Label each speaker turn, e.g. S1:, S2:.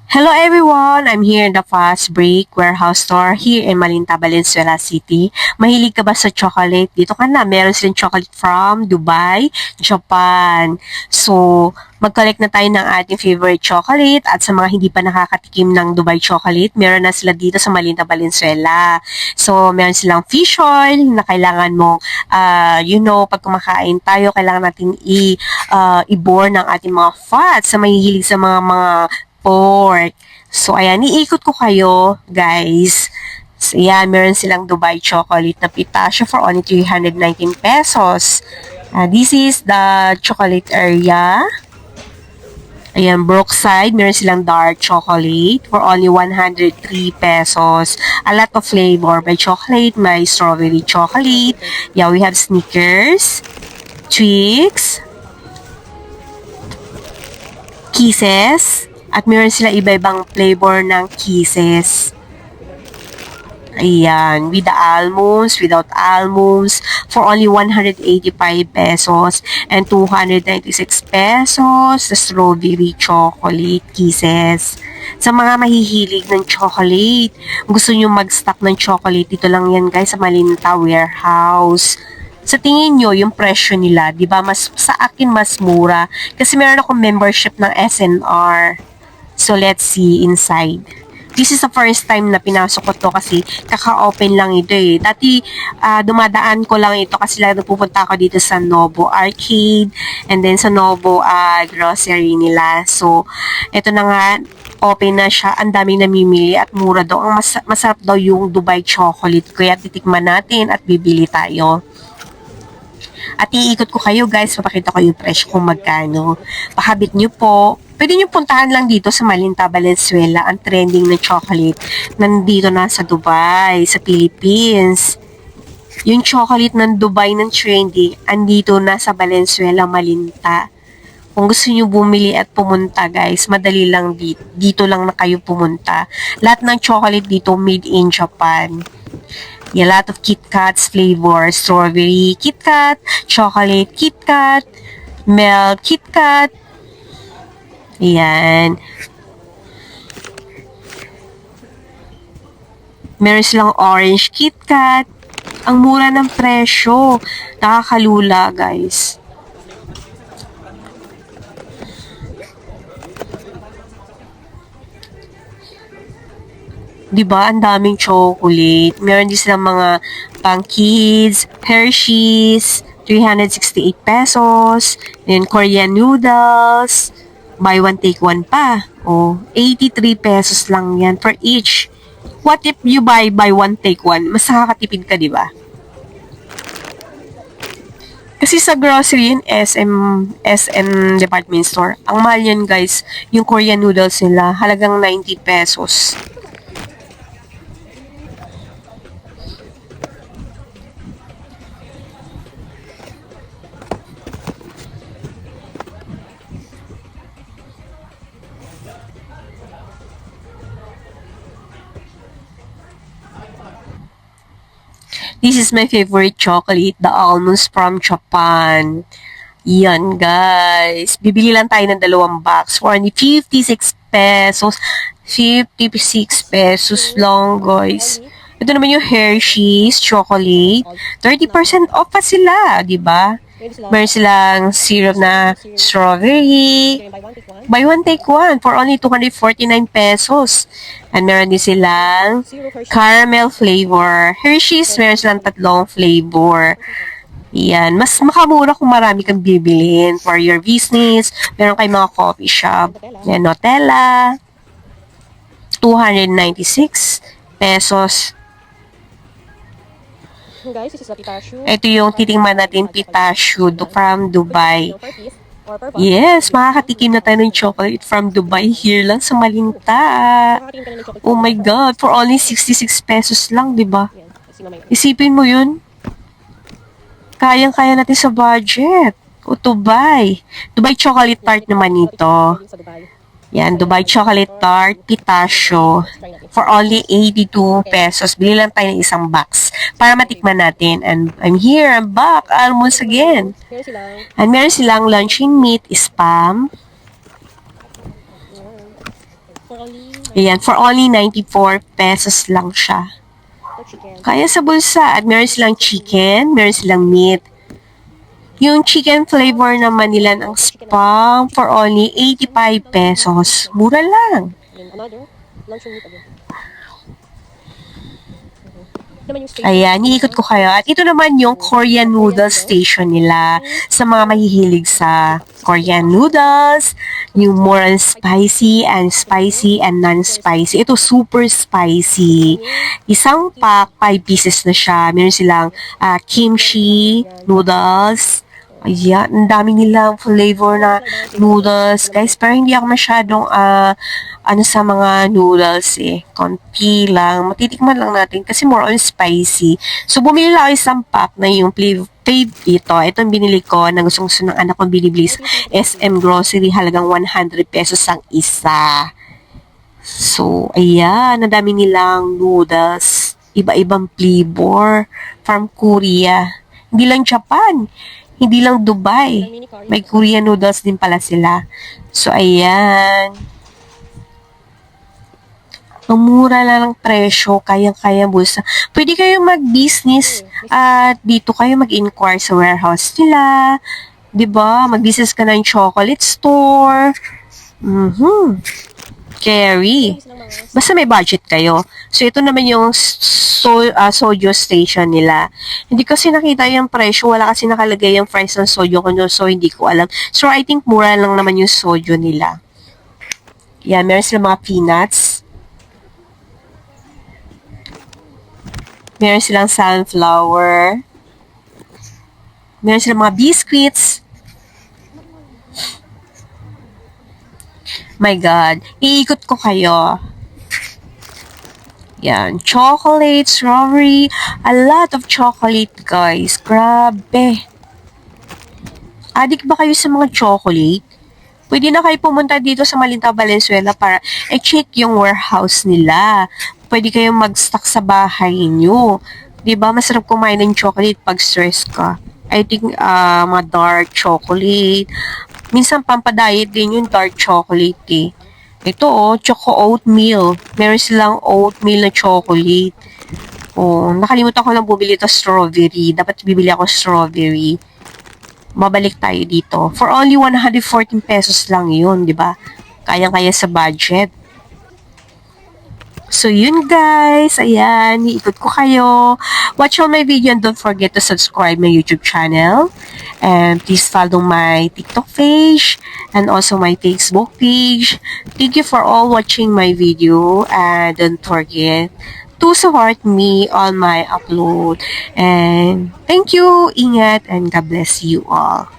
S1: Hello everyone! I'm here in the Fast Break Warehouse Store here in Malinta, Valenzuela City. Mahilig ka ba sa chocolate? Dito ka na. Meron silang chocolate from Dubai, Japan. So, mag-collect na tayo ng ating favorite chocolate at sa mga hindi pa nakakatikim ng Dubai chocolate, meron na sila dito sa Malinta, Valenzuela. So, meron silang fish oil na kailangan mong, pag kumakain tayo, kailangan natin i-bore ng ating mga fats sa mahihilig sa mga pork. So, ayan, iikot ko kayo, guys. So, ayan, meron silang Dubai chocolate na pistachio for only 319 pesos. This is the chocolate area. Ayan, Brookside, meron silang dark chocolate for only 103 pesos. A lot of flavor. May chocolate, may strawberry chocolate. Yeah, we have Snickers, Twix, Kisses, at meron sila iba-ibang flavor ng Kisses. Ayan, with the almonds, without almonds, for only 185 pesos and 296 pesos, the strawberry chocolate Kisses. Sa mga mahihilig ng chocolate, gusto nyo mag-stock ng chocolate, dito lang yan guys sa Malinta Warehouse. Sa tingin nyo, yung presyo nila, di ba mas, sa akin mas mura. Kasi meron akong membership ng SNR. So, let's see inside. This is the first time na pinasok ko to kasi kaka-open lang ito eh. Dati, dumadaan ko lang ito kasi lang nagpupunta ako dito sa Novo Arcade and then sa Novo grocery nila. So, ito na nga, open na siya. Ang daming namimili at mura daw. Ang masarap daw yung Dubai chocolate. Kaya titikman natin at bibili tayo. At iikot ko kayo guys, papakita ko yung presyo kung magkano. Pakabit nyo po. Pwede nyo puntahan lang dito sa Malinta, Valenzuela, ang trending na chocolate. Nandito na sa Dubai, sa Philippines. Yung chocolate ng Dubai ng trendy, andito na sa Valenzuela, Malinta. Kung gusto nyo bumili at pumunta guys, madali lang dito. Dito lang na kayo pumunta. Lahat ng chocolate dito made in Japan. A lot of Kit Kat's flavor. Strawberry Kit Kat, chocolate Kit Kat, milk Kit Kat. Ayan. Meron silang orange Kit Kat. Ang mura ng presyo. Nakakalula, guys. Diba? Ang daming chocolate. Meron din silang mga pang kids, Hershey's, 368 pesos. Then, Korean noodles. Buy one, take one pa. Oh, 83 pesos lang yan for each. What if you buy one, take one? Mas nakakatipid ka, di ba? Kasi sa grocery yun, SM department store, ang mahal yan guys, yung Korean noodles nila, halagang 90 pesos. This is my favorite chocolate, the almonds from Japan. Yan, guys. Bibili lang tayo ng dalawang box for only 56 pesos. 56 pesos lang, guys. Ito naman yung Hershey's chocolate. 30% off pa sila, di ba? Meron silang syrup na strawberry. Buy one, take one for only 249 pesos. And meron din silang caramel flavor. Hershey's, meron silang tatlong flavor. Yan. Mas makamura kung marami kang bibilhin for your business. Meron kayong mga coffee shop. Yan, Nutella. 296 pesos.
S2: Guys, this is the pistachio.
S1: Ito yung titingnan natin pistachio from Dubai. Yes, makakatikim na tayo ng chocolate from Dubai here lang sa Malinta. Oh my God, for only 66 pesos lang, di ba? Isipin mo yun. Kayang-kaya natin sa budget. O Dubai. Dubai chocolate tart naman ito. Yan, Dubai chocolate tart, pistachio, for only 82 pesos. Bili lang tayo ng isang box para matikman natin. And I'm here, I'm back, almost again. And meron silang luncheon meat, spam. Ayan, for only 94 pesos lang siya. Kaya sa bulsa. At meron silang chicken, meron silang meat. Yung chicken flavor naman nila ng Spam for only 85 pesos. Mura lang. Ayan, niikot ko kayo. At ito naman yung Korean noodle station nila sa mga mahihilig sa Korean noodles, yung more on spicy and non-spicy. Ito super spicy. Isang pack, 5 pieces na siya. Meron silang kimchi noodles. Ayan, ang dami nilang flavor na noodles. Guys, pero hindi ako masyadong sa mga noodles eh. Konti lang. Matitikman lang natin kasi more on spicy. So, bumili lang ako isang pack na yung fave dito. Ito yung binili ko na gusto ng anak ko binibili sa SM Grocery. Halagang 100 pesos ang isa. So, ayan. Ang dami nilang noodles. Iba-ibang flavor. From Korea. Hindi lang Japan. Hindi lang Dubai. May Korean noodles din pala sila. So, ayan. Ang mura lang ng presyo, kayang-kaya bulsa. Pwede kayong mag-business at dito kayo mag-inquire sa warehouse nila. 'Di ba? Mag-business ka ng chocolate store. Carry. Basta may budget kayo. So, ito naman yung soju station nila. Hindi kasi nakita yung presyo. Wala kasi nakalagay yung price ng soju ko. So, hindi ko alam. So, I think mura lang naman yung soju nila. Yan, meron silang mga peanuts. Meron silang sunflower. Meron silang mga biscuits. My God. Iikot ko kayo. Yan. Chocolate, strawberry. A lot of chocolate, guys. Grabe. Adik ba kayo sa mga chocolate? Pwede na kayo pumunta dito sa Malinta, Valenzuela para i-check yung warehouse nila. Pwede kayong mag-stock sa bahay nyo. Diba? Masarap kumain ng chocolate pag stress ka. I think mga dark chocolate. Minsan pampadiet din yung dark chocolate eh. Ito choco oatmeal. Meron silang oatmeal na chocolate. Nakalimutan ko lang bumili ito strawberry. Dapat bibili ako strawberry. Babalik tayo dito. For only 114 pesos lang yun, di ba? Kayang-kaya sa budget. So, yun guys. Ayan, iikot ko kayo. Watch all my video and don't forget to subscribe my YouTube channel. And please follow my TikTok page and also my Facebook page. Thank you for all watching my video. And don't forget to support me on my upload. And thank you. Ingat and God bless you all.